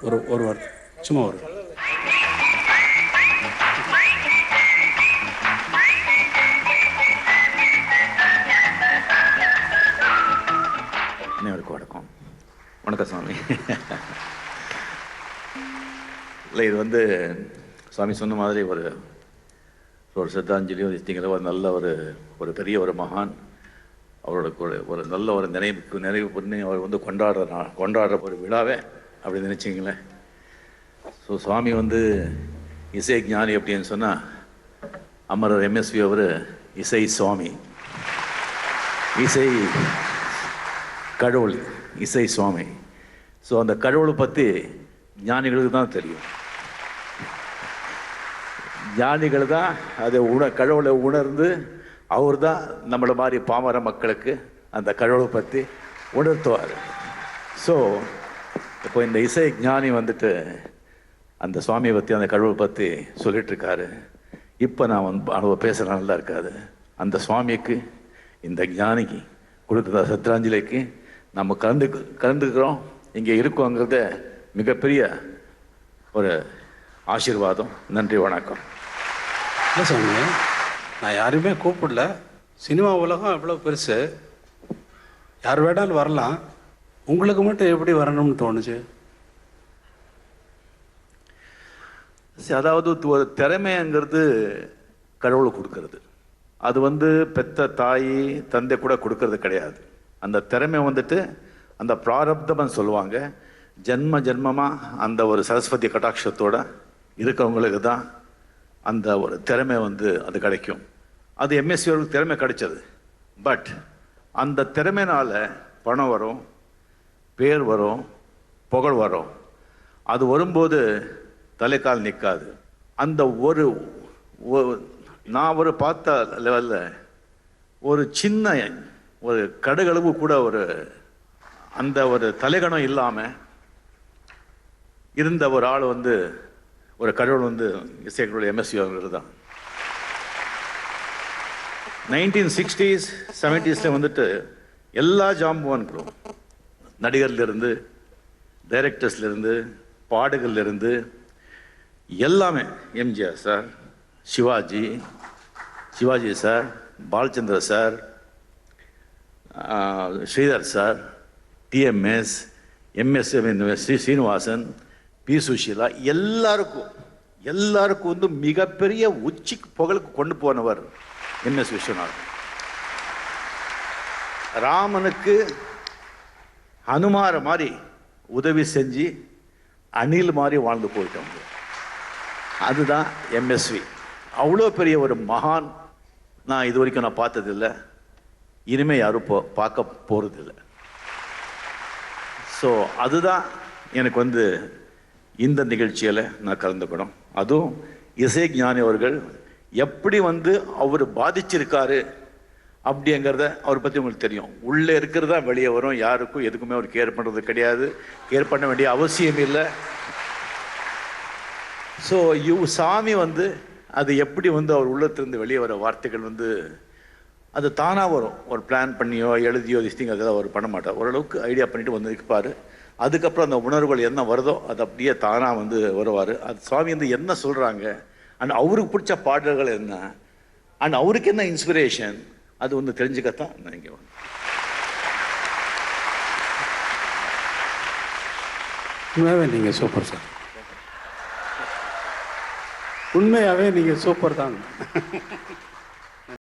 ஒரு வார்த்தை சும்மா ஒரு அனைவருக்கும் வணக்கம். வணக்கம் சுவாமி. இல்லை, இது வந்து சுவாமி சொன்ன மாதிரி ஒரு சித்தாஞ்சலியும் திங்கிற ஒரு நல்ல ஒரு பெரிய ஒரு மகான், அவரோட ஒரு நல்ல ஒரு நினைவு பண்ணி அவர் வந்து கொண்டாடுற ஒரு விழாவே அப்படி நினச்சிங்களேன். ஸோ சுவாமி வந்து இசை ஞானி அப்படின்னு சொன்னால் அமரர் எம்எஸ்வி அவர் இசை சுவாமி, இசை கடவுள், இசை சுவாமி. ஸோ அந்த கடவுளை பற்றி ஞானிகளுக்கு தான் தெரியும். ஞானிகள் தான் அதை கடவுளை உணர்ந்து அவர் தான் நம்மளை மாதிரி பாமர மக்களுக்கு அந்த கடவுளை பற்றி உணர்த்துவார். ஸோ இப்போ இந்த இசை ஞானி வந்துட்டு அந்த சுவாமியை பற்றி அந்த கடவுளை பற்றி சொல்லிகிட்ருக்காரு. இப்போ நான் வந்து பேசுகிற நல்லா இருக்காது. அந்த சுவாமிக்கு இந்த ஞானிக்கு கொடுத்த சித்தாஞ்சலிக்கு நம்ம கலந்துக்கிறோம், இங்கே இருக்கோங்கிறத மிகப்பெரிய ஒரு ஆசீர்வாதம். நன்றி, வணக்கம். இல்லை சாமி, நான் யாரையுமே கூப்பிடல. சினிமா உலகம் எவ்வளோ பெருசு, யார் வேணாலும் வரலாம். உங்களுக்கு மட்டும் எப்படி வரணும்னு தோணுச்சு? அதாவது ஒரு திறமைங்கிறது கடவுளை கொடுக்கறது. அது வந்து பெத்த தாய் தந்தை கூட கொடுக்கறது கிடையாது. அந்த திறமை வந்துட்டு அந்த பிராரப்தம்னு சொல்லுவாங்க. ஜென்ம ஜென்மமாக அந்த ஒரு சரஸ்வதி கட்டாட்சத்தோட இருக்கவங்களுக்கு தான் அந்த ஒரு திறமை வந்து அது கிடைக்கும். அது எம்எஸ்சியோருக்கு திறமை கிடைச்சது. பட் அந்த திறமைனால பணம் வரும், பேர் வரும், புகழ் வரும். அது வரும்போது தலைக்கால் நிற்காது. அந்த நான் பார்த்த லெவலில் ஒரு சின்ன ஒரு கடுகளவு கூட அந்த ஒரு தலைகணம் இல்லாமல் இருந்த ஒரு ஆள் வந்து ஒரு கடவுள் வந்து இசைக்கருடைய எம்எஸ்சி அவர்கள் தான். 1960s 70s வந்துட்டு எல்லா ஜாம்பவான்களும், நடிகர்லேருந்து டைரக்டர்ஸ்லேருந்து பாடகர்லேருந்து எல்லாமே, MGR sir, Sivaji sir, Balachandra sir, Sridhar sir, TMS, Sri Srinivasan, P Susheela, எல்லாருக்கும் வந்து மிகப்பெரிய உச்சிக்கு புகழுக்கு கொண்டு போனவர் எம்எஸ் விஸ்வநாதன். ராமனுக்கு ஹனுமார மாதிரி உதவி செஞ்சு அணில் மாதிரி வாழ்ந்து போயிட்டவங்க. அதுதான் எம்எஸ்வி. அவ்வளோ பெரிய ஒரு மகான் நான் இது வரைக்கும் நான் பார்த்ததில்லை, இனிமேல் யாரும் பார்க்க போகிறதில்லை. ஸோ அதுதான் எனக்கு வந்து இந்த நிகழ்ச்சியில் நான் கலந்துக்கணும். அதுவும் இசை ஞானி அவர்கள் எப்படி வந்து அவர் பாதிச்சிருக்காரு அப்படிங்கிறத அவரை பற்றி உங்களுக்கு தெரியும். உள்ளே இருக்கிறதா வெளியே வரும். யாருக்கும் எதுக்குமே அவர் கேர் பண்ணுறது கிடையாது, கேர் பண்ண வேண்டிய அவசியம் இல்லை. ஸோ சாமி வந்து அது எப்படி வந்து அவர் உள்ளத்திலிருந்து வெளியே வர வார்த்தைகள் வந்து அது தானாக வரும். ஒரு பிளான் பண்ணியோ எழுதியோ திஸ்டிங் அதெல்லாம் அவர் பண்ண மாட்டார். ஓரளவுக்கு ஐடியா பண்ணிட்டு வந்து இருப்பார். அதுக்கப்புறம் அந்த உணர்வுகள் என்ன வருதோ அது அப்படியே தானாக வந்து வருவார். அது சுவாமி வந்து என்ன சொல்கிறாங்க, அண்ட் அவருக்கு பிடிச்ச பாடல்கள் என்ன, அண்ட் அவருக்கு என்ன இன்ஸ்பிரேஷன், அது வந்து தெரிஞ்சுக்கத்தான் நான் இங்கே வந்து. உண்மையாகவே நீங்கள் சூப்பர் சார், உண்மையாகவே நீங்கள் சூப்பர் தான்.